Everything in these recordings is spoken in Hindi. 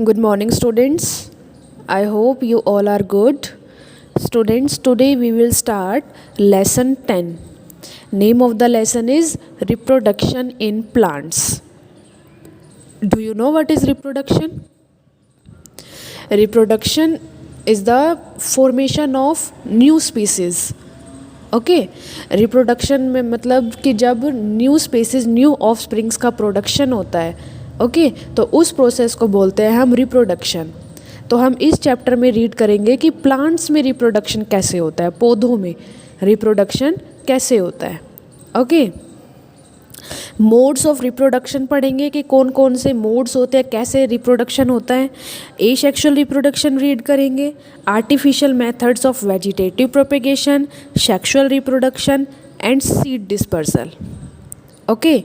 Good morning, students. I hope you all are good. Students, today we will start lesson 10. Name of the lesson is Reproduction in Plants. Do you know what is reproduction? Reproduction is the formation of new species. Okay reproduction में मतलब कि जब न्यू स्पीसीज न्यू ऑफस्प्रिंग्स का प्रोडक्शन होता है ओके तो उस प्रोसेस को बोलते हैं हम रिप्रोडक्शन। तो हम इस चैप्टर में रीड करेंगे कि प्लांट्स में रिप्रोडक्शन कैसे होता है, पौधों में रिप्रोडक्शन कैसे होता है। ओके मोड्स ऑफ रिप्रोडक्शन पढ़ेंगे कि कौन कौन से मोड्स होते हैं, कैसे रिप्रोडक्शन होता है। एसेक्सुअल रिप्रोडक्शन रीड करेंगे, artificial methods of vegetative propagation, sexual reproduction and seed dispersal. Okay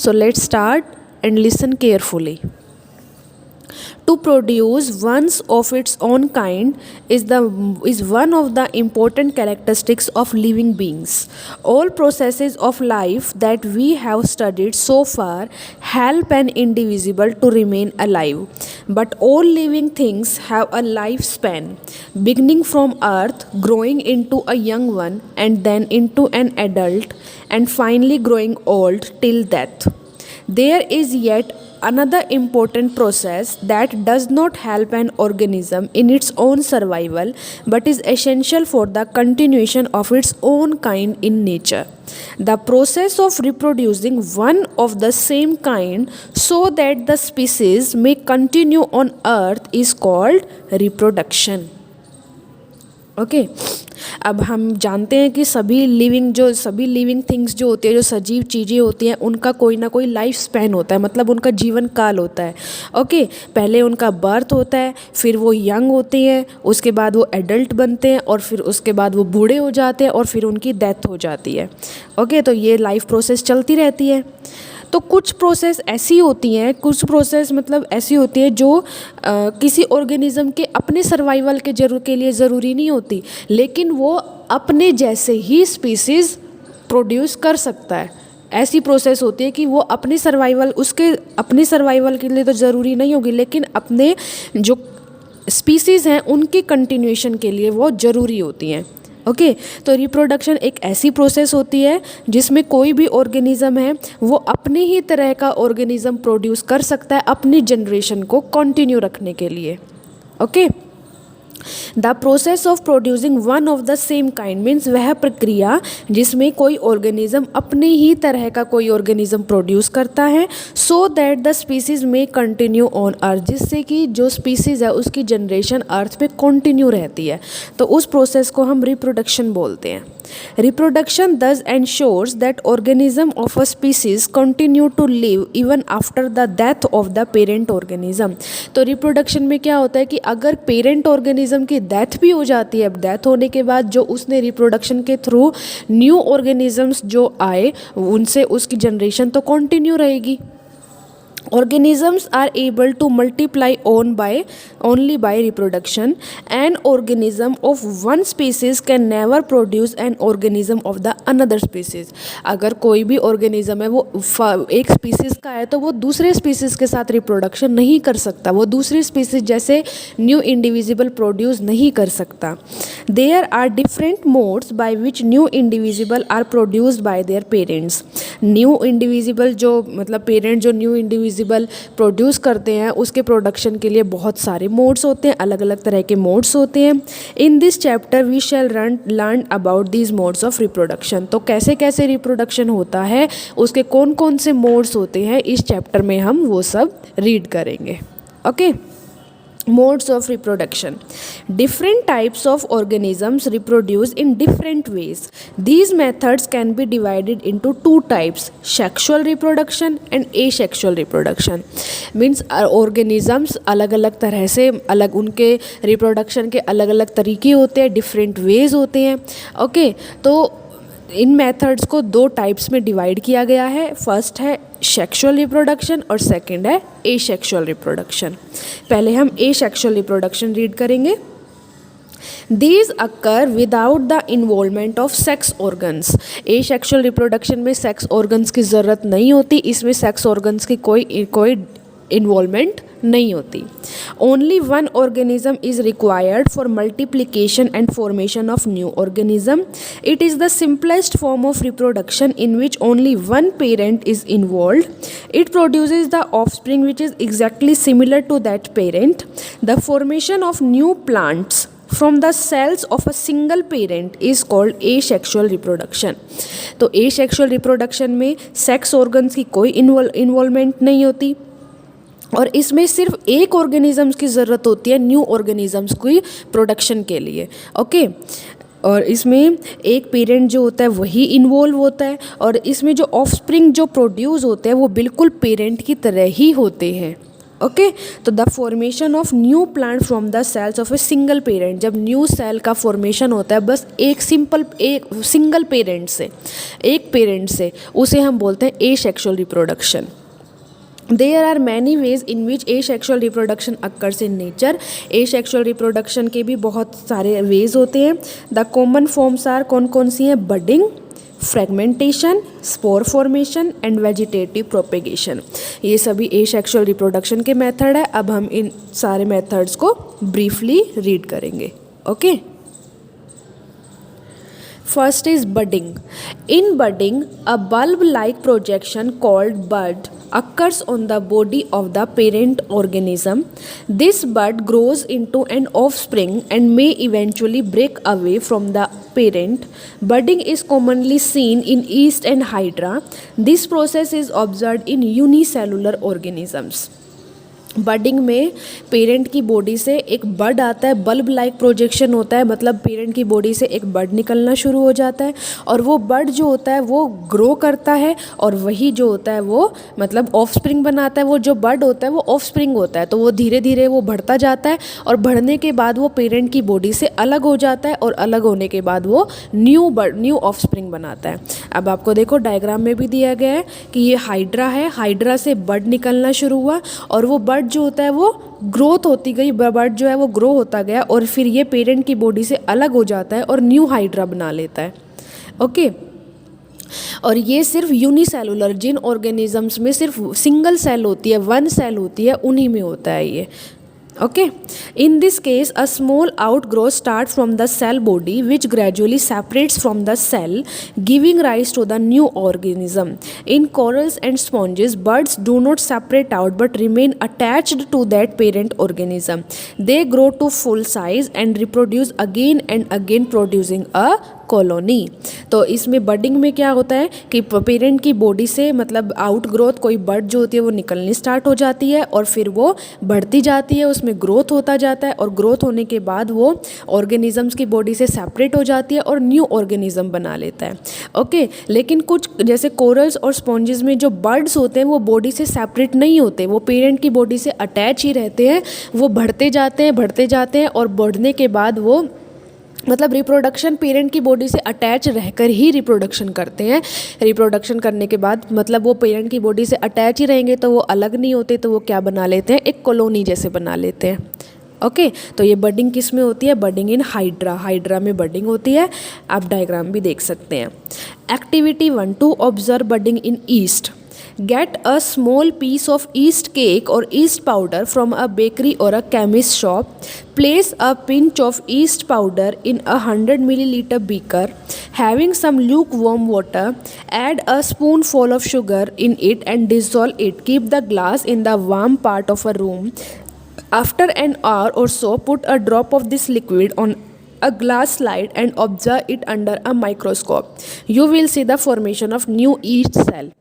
so let's start and listen carefully. To produce ones of its own kind is one of the important characteristics of living beings. All processes of life that we have studied so far help an individual to remain alive. But all living things have a lifespan, beginning from earth, growing into a young one, and then into an adult, and finally growing old till death. There is yet another important process that does not help an organism in its own survival but is essential for the continuation of its own kind in nature. The process of reproducing one of the same kind so that the species may continue on earth is called reproduction. Okay अब हम जानते हैं कि सभी लिविंग थिंग्स जो होती है, जो सजीव चीज़ें होती हैं, उनका कोई ना कोई लाइफ स्पैन होता है, मतलब उनका जीवन काल होता है। ओके पहले उनका बर्थ होता है, फिर वो यंग होते हैं, उसके बाद वो एडल्ट बनते हैं और फिर उसके बाद वो बूढ़े हो जाते हैं और फिर उनकी डेथ हो जाती है। ओके तो ये लाइफ प्रोसेस चलती रहती है। तो कुछ प्रोसेस ऐसी होती हैं, कुछ प्रोसेस मतलब ऐसी होती है जो किसी ऑर्गेनिज्म के अपने सर्वाइवल के लिए ज़रूरी नहीं होती, लेकिन वो अपने जैसे ही स्पीसीज़ प्रोड्यूस कर सकता है। ऐसी प्रोसेस होती है कि वो अपने सर्वाइवल के लिए तो ज़रूरी नहीं होगी, लेकिन अपने जो स्पीसीज़ हैं उनके कंटिन्यूएशन के लिए वो ज़रूरी होती हैं। ओके तो रिप्रोडक्शन एक ऐसी प्रोसेस होती है जिसमें कोई भी ऑर्गेनिज्म है वो अपनी ही तरह का ऑर्गेनिज्म प्रोड्यूस कर सकता है अपनी जनरेशन को कंटिन्यू रखने के लिए। Okay the process of producing one of the same kind means वह प्रक्रिया जिसमें कोई ऑर्गेनिज्म अपने ही तरह का कोई ऑर्गेनिज्म प्रोड्यूस करता है सो दैट द स्पीसीज में कंटिन्यू ऑन अर्थ, जिससे कि जो स्पीसीज है उसकी जनरेशन अर्थ पे कंटिन्यू रहती है। तो उस प्रोसेस को हम रिप्रोडक्शन बोलते हैं। Reproduction thus ensures that organism of a species continue to live even after the death of the parent organism. तो रिप्रोडक्शन में क्या होता है कि अगर पेरेंट ऑर्गेनिज्म की डेथ भी हो जाती है, डेथ होने के बाद जो उसने रिप्रोडक्शन के थ्रू न्यू ऑर्गेनिजम्स जो आए उनसे उसकी जनरेशन तो कंटिन्यू रहेगी। Organisms are able to multiply only by reproduction. An organism of one species can never produce an organism of the another species. अगर कोई भी organism है वो एक species का है तो वो दूसरे species के साथ reproduction नहीं कर सकता, वो दूसरी species जैसे new individual produce नहीं कर सकता। There are different modes by which new individual are produced by their parents. New individual जो मतलब parent जो new individual प्रोड्यूस करते हैं उसके प्रोडक्शन के लिए बहुत सारे मोड्स होते हैं, अलग अलग तरह के मोड्स होते हैं। In this chapter we shall learn about these modes of reproduction. तो कैसे कैसे रिप्रोडक्शन होता है, उसके कौन कौन से मोड्स होते हैं, इस चैप्टर में हम वो सब रीड करेंगे। Okay Modes of reproduction. Different types of organisms reproduce in different ways. These methods can be divided into two types: sexual reproduction and asexual reproduction. Means organisms अलग अलग तरह से अलग उनके reproduction के अलग अलग तरीके होते हैं, different ways होते हैं। ओके तो इन मेथड्स को दो टाइप्स में डिवाइड किया गया है। फर्स्ट है सेक्सुअल रिप्रोडक्शन और सेकंड है एसेक्सुअल रिप्रोडक्शन। पहले हम एसेक्सुअल रिप्रोडक्शन रीड करेंगे। These occur without the involvement of sex organs. Asexual reproduction में सेक्स ऑर्गन्स की ज़रूरत नहीं होती, इसमें सेक्स ऑर्गन्स की कोई इन्वॉल्वमेंट नहीं होती। Only one organism is required for multiplication and formation of new organism. It is the simplest form of reproduction in which only one parent is involve. It produces the offspring which is exactly similar to that parent. The formation of new plants from the cells of a single parent is called asexual reproduction। तो asexual reproduction में सेक्स ऑर्गन्स की कोई इन्वॉल्वमेंट नहीं होती और इसमें सिर्फ एक ऑर्गेनिजम्स की ज़रूरत होती है न्यू ऑर्गेनिजम्स की प्रोडक्शन के लिए। ओके और इसमें एक पेरेंट जो होता है वही इन्वॉल्व होता है और इसमें जो ऑफस्प्रिंग जो प्रोड्यूस होते हैं वो बिल्कुल पेरेंट की तरह ही होते हैं। ओके तो the formation of new plant from the cells of a single parent, जब न्यू सेल का फॉर्मेशन होता है बस एक सिंगल पेरेंट से, एक पेरेंट से, उसे हम बोलते हैं asexual reproduction. There are many ways in which asexual reproduction occurs in nature। asexual reproduction के भी बहुत सारे ways होते हैं। The common forms are कौन कौन सी हैं? budding, fragmentation, spore formation and vegetative propagation. ये सभी एसेक्सुअल रिप्रोडक्शन के मेथड है। अब हम इन सारे मेथड्स को ब्रीफली रीड करेंगे। Okay first is budding. In budding a bulb like projection called bud occurs on the body of the parent organism. This bud grows into an offspring and may eventually break away from the parent. Budding is commonly seen in yeast and hydra. This process is observed in unicellular organisms। Budding में पेरेंट की बॉडी से एक बड आता है, बल्ब लाइक प्रोजेक्शन होता है, मतलब पेरेंट की बॉडी से एक बड निकलना शुरू हो जाता है और वो बड जो होता है वो ग्रो करता है और वही जो होता है वो मतलब ऑफस्प्रिंग बनाता है। वो जो बड होता है वो ऑफस्प्रिंग होता है, तो वो धीरे धीरे वो बढ़ता जाता है और बढ़ने के बाद वो पेरेंट की बॉडी से अलग हो जाता है और अलग होने के बाद वो न्यू ऑफस्प्रिंग बनाता है। अब आपको देखो डायग्राम में भी दिया गया है कि ये हाइड्रा है, हाइड्रा से बड निकलना शुरू हुआ और वो बड जो होता है वो ग्रोथ होती गई, बड जो है वो ग्रो होता गया और फिर ये पेरेंट की बॉडी से अलग हो जाता है और न्यू हाइड्रा बना लेता है। ओके और ये सिर्फ यूनिसेलुलर, जिन ऑर्गेनिजम्स में सिर्फ सिंगल सेल होती है, वन सेल होती है, उन्हीं में होता है ये। Okay, in this case a small outgrowth starts from the cell body which gradually separates from the cell, giving rise to the new organism. In corals and sponges, buds do not separate out but remain attached to that parent organism. They grow to full size and reproduce again and again, producing a colony. तो इसमें बडिंग में क्या होता है कि पेरेंट की बॉडी से मतलब आउट ग्रोथ, कोई बड जो होती है वो निकलनी स्टार्ट हो जाती है और फिर वो बढ़ती जाती है, उसमें ग्रोथ होता जाता है और ग्रोथ होने के बाद वो ऑर्गेनिजम्स की बॉडी से सेपरेट हो जाती है और न्यू ऑर्गेनिज्म बना लेता है। ओके लेकिन कुछ जैसे कोरल्स और स्पॉन्जेस में जो बर्ड्स होते हैं वो बॉडी से सेपरेट नहीं होते, वो पेरेंट की बॉडी से अटैच ही रहते हैं, वो बढ़ते जाते हैं और बढ़ने के बाद वो मतलब रिप्रोडक्शन पेरेंट की बॉडी से अटैच रहकर ही रिप्रोडक्शन करते हैं। रिप्रोडक्शन करने के बाद मतलब वो पेरेंट की बॉडी से अटैच ही रहेंगे तो वो अलग नहीं होते, तो वो क्या बना लेते हैं, एक कॉलोनी जैसे बना लेते हैं। ओके तो ये बडिंग किस में होती है? बडिंग इन हाइड्रा, हाइड्रा में बडिंग होती है। आप डायग्राम भी देख सकते हैं। Activity 1 to observe budding in yeast. Get a small piece of yeast cake or yeast powder from a bakery or a chemist shop. Place a pinch of yeast powder in a 100 milliliter beaker. Having some lukewarm water, add a spoonful of sugar in it and dissolve it. Keep the glass in the warm part of a room. After an hour or so, put a drop of this liquid on a glass slide and observe it under a microscope. You will see the formation of new yeast cell.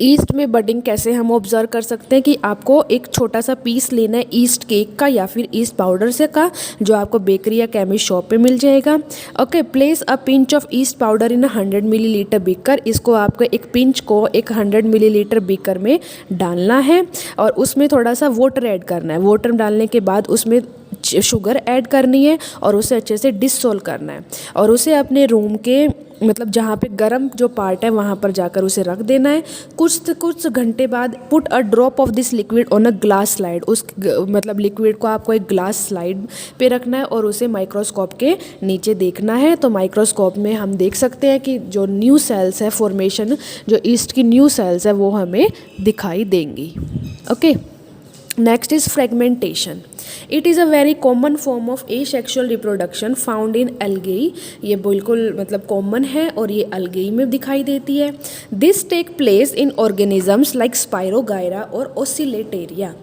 East में बडिंग कैसे हम ऑब्जर्व कर सकते हैं कि आपको एक छोटा सा पीस लेना है ईस्ट केक का या फिर ईस्ट पाउडर से का, जो आपको बेकरी या केमिस्ट शॉप पे मिल जाएगा। Okay place a pinch of east powder in 100 millilitre beaker. इसको आपको एक पिंच को एक 100 मिलीलीटर बीकर में डालना है और उसमें थोड़ा सा वाटर ऐड करना है। वाटर डालने के बाद उसमें शुगर ऐड करनी है और उसे अच्छे से डिसोल्व करना है और उसे अपने रूम के मतलब जहाँ पे गर्म जो पार्ट है वहाँ पर जाकर उसे रख देना है। कुछ घंटे बाद put a drop of this liquid on a glass slide, उस मतलब लिक्विड को आपको एक ग्लास स्लाइड पे रखना है और उसे माइक्रोस्कोप के नीचे देखना है। तो माइक्रोस्कोप में हम देख सकते हैं कि जो न्यू सेल्स है फॉर्मेशन, जो ईस्ट की न्यू सेल्स है वो हमें दिखाई देंगी। Okay, next is fragmentation. It is a very common form of asexual reproduction found in algae. ये बिल्कुल मतलब कॉमन है और ये एल्गेई में दिखाई देती है। This take place in organisms like spirogyra और oscillatoria.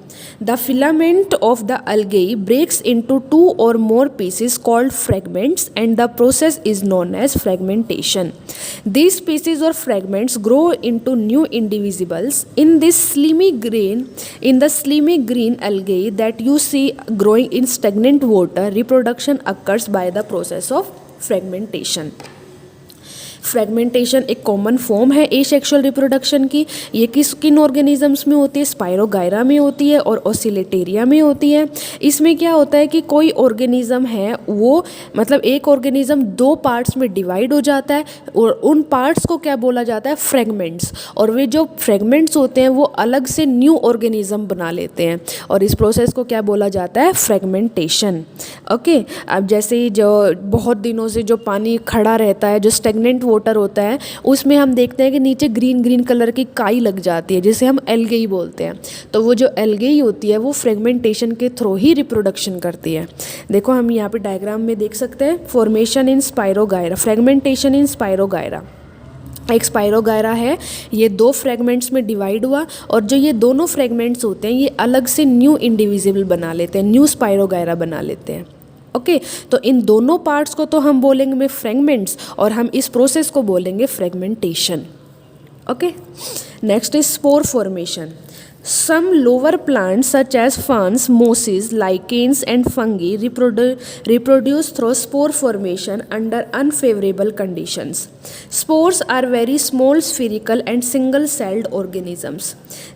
The filament of the algae breaks into two or more pieces called fragments and the process is known as fragmentation. These pieces or fragments grow into new individuals. In the slimy green algae that you see growing in stagnant water, reproduction occurs by the process of fragmentation. Fragmentation एक कॉमन फॉर्म है एसेक्सुअल रिप्रोडक्शन की। ये किन ऑर्गेनिजम्स में होती है? स्पायरोगायरा में होती है और ओसिलेटेरिया में होती है। इसमें क्या होता है कि कोई ऑर्गेनिज्म है वो मतलब एक ऑर्गेनिज्म दो पार्ट्स में डिवाइड हो जाता है और उन पार्ट्स को क्या बोला जाता है? फ्रेगमेंट्स। और वे जो फ्रेगमेंट्स होते हैं वो अलग से न्यू ऑर्गेनिज्म बना लेते हैं और इस प्रोसेस को क्या बोला जाता है? फ्रेगमेंटेशन। ओके, अब जैसे जो बहुत दिनों से जो पानी खड़ा रहता है, जो स्टेगनेंट वाटर होता है, उसमें हम देखते हैं कि नीचे ग्रीन ग्रीन कलर की काई लग जाती है जिसे हम एल्गेई बोलते हैं। तो वो जो एल्गेई होती है वो फ्रेगमेंटेशन के थ्रू ही रिप्रोडक्शन करती है। देखो हम यहाँ पे डायग्राम में देख सकते हैं फॉर्मेशन इन स्पायरोगायरा, फ्रेगमेंटेशन इन स्पायरोगायरा। एक स्पायरोगायरा है, ये दो फ्रेगमेंट्स में डिवाइड हुआ और जो ये दोनों फ्रेगमेंट्स होते हैं ये अलग से न्यू इंडिविजुअल बना लेते हैं, न्यू स्पायरोगायरा बना लेते हैं। ओके, तो इन दोनों पार्ट्स को तो हम बोलेंगे में फ्रेगमेंट्स और हम इस प्रोसेस को बोलेंगे fragmentation. Okay, next is spore formation. Some lower plants such as ferns, mosses, lichens and fungi reproduce through spore formation under unfavorable conditions. Spores are very small, spherical and single-celled organisms.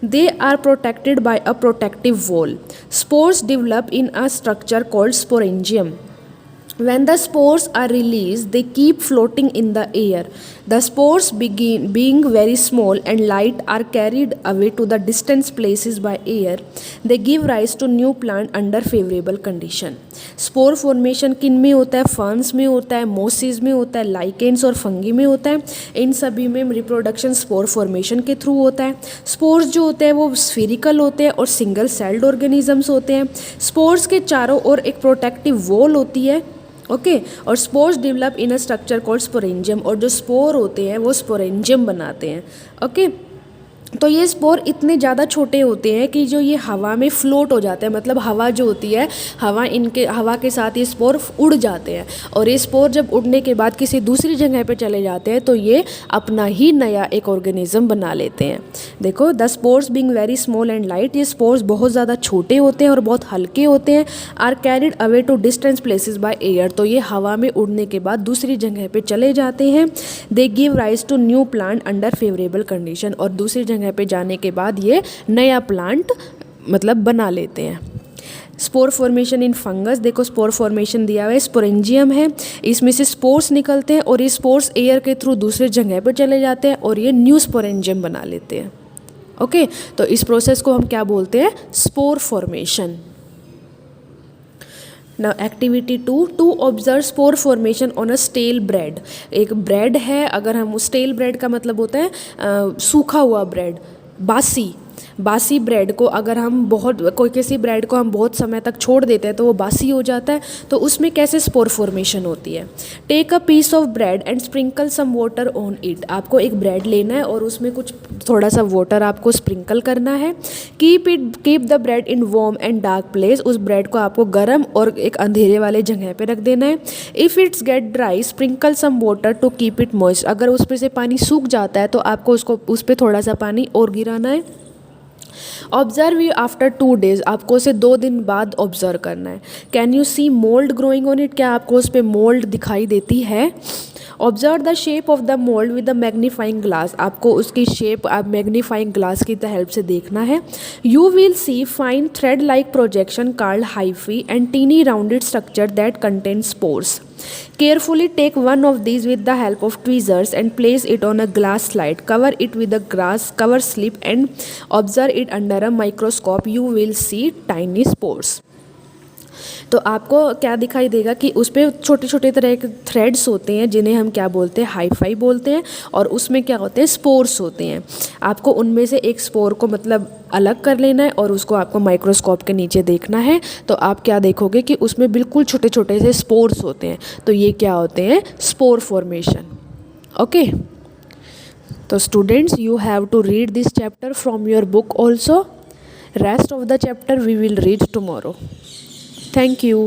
They are protected by a protective wall. Spores develop in a structure called sporangium. When the spores are released, they keep floating in the air. The spores, being very small and light, are carried away to the distant places by air. They give rise to new plant under favorable condition. Spore formation किन में होता है? फर्न्स में होता है, मोसिस में होता है, लाइकेंस और फंगी में होता है। इन सभी में रिप्रोडक्शन स्पोर फॉर्मेशन के थ्रू होता है। स्पोर्स जो होते हैं वो स्फेरिकल होते हैं और सिंगल सेल्ड ऑर्गेनिजम्स होते हैं। स्पोर्स के चारों ओर एक प्रोटेक्टिव वॉल होती है। ओके, और spores develop in a structure called sporangium, और जो स्पोर होते हैं वो स्पोरेंजियम बनाते हैं। ओके, तो ये स्पोर इतने ज़्यादा छोटे होते हैं कि जो ये हवा में फ्लोट हो जाते हैं, मतलब हवा जो होती है हवा के साथ ये स्पोर उड़ जाते हैं और ये स्पोर जब उड़ने के बाद किसी दूसरी जगह पे चले जाते हैं तो ये अपना ही नया एक ऑर्गेनिज्म बना लेते हैं। देखो, the spores being very small and light, ये स्पोर्स बहुत ज़्यादा छोटे होते हैं और बहुत हल्के होते हैं। Are carried away to distance places by air, तो ये हवा में उड़ने के बाद दूसरी जगह पे चले जाते हैं। They give rise to new plant under favourable condition, और दूसरी जगह पे जाने के बाद ये नया प्लांट मतलब बना लेते हैं। स्पोर फॉर्मेशन इन फंगस, देखो स्पोर फॉर्मेशन दिया हुआ है, स्पोरेंजियम है, इसमें से स्पोर्स निकलते हैं और ये स्पोर्स एयर के थ्रू दूसरे जगह पर चले जाते हैं और ये न्यू स्पोरेंजियम बना लेते हैं। ओके, तो इस प्रोसेस को हम क्या बोलते हैं? Spore formation. Now activity 2, to observe spore formation on a stale bread। एक ब्रेड है, अगर हम स्टेल ब्रेड का मतलब होता है सूखा हुआ ब्रेड, बासी ब्रेड को अगर हम किसी ब्रेड को हम बहुत समय तक छोड़ देते हैं तो वो बासी हो जाता है। तो उसमें कैसे स्पोर फॉर्मेशन होती है? Take a piece of bread and sprinkle some water on it. आपको एक ब्रेड लेना है और उसमें कुछ थोड़ा सा वाटर आपको स्प्रिंकल करना है। Keep the bread in warm and dark place, उस ब्रेड को आपको गर्म और एक अंधेरे वाले जगह पे रख देना है। If it's get dry, sprinkle some water to keep it moist. अगर उसमें से पानी सूख जाता है तो आपको उस पर थोड़ा सा पानी और गिराना है। ऑब्जर्व यू आफ्टर 2 days, आपको उसे 2 दिन बाद ऑब्जर्व करना है। Can you see mould growing on it, क्या आपको उस पर मोल्ड दिखाई देती है। Observe the shape of the mould with the magnifying glass, आपको उसकी शेप आप मैग्नीफाइंग ग्लास की हेल्प से देखना है। You will see fine thread like projection called hyphae and tiny rounded structure that contain spores. Carefully take one of these with the help of tweezers and place it on a glass slide. Cover it with a glass cover slip and observe it under a microscope. You will see tiny spores. तो आपको क्या दिखाई देगा कि उस पर छोटे छोटे तरह के थ्रेड्स होते हैं जिन्हें हम क्या बोलते हैं, हाईफाई बोलते हैं, और उसमें क्या होते हैं, स्पोर्स होते हैं। आपको उनमें से एक स्पोर को मतलब अलग कर लेना है और उसको आपको माइक्रोस्कोप के नीचे देखना है। तो आप क्या देखोगे कि उसमें बिल्कुल छोटे छोटे से स्पोर्स होते हैं। तो ये क्या होते हैं, स्पोर फॉर्मेशन। ओके, तो students you have to read this chapter from your book also. Rest of the chapter we will read tomorrow. Thank you.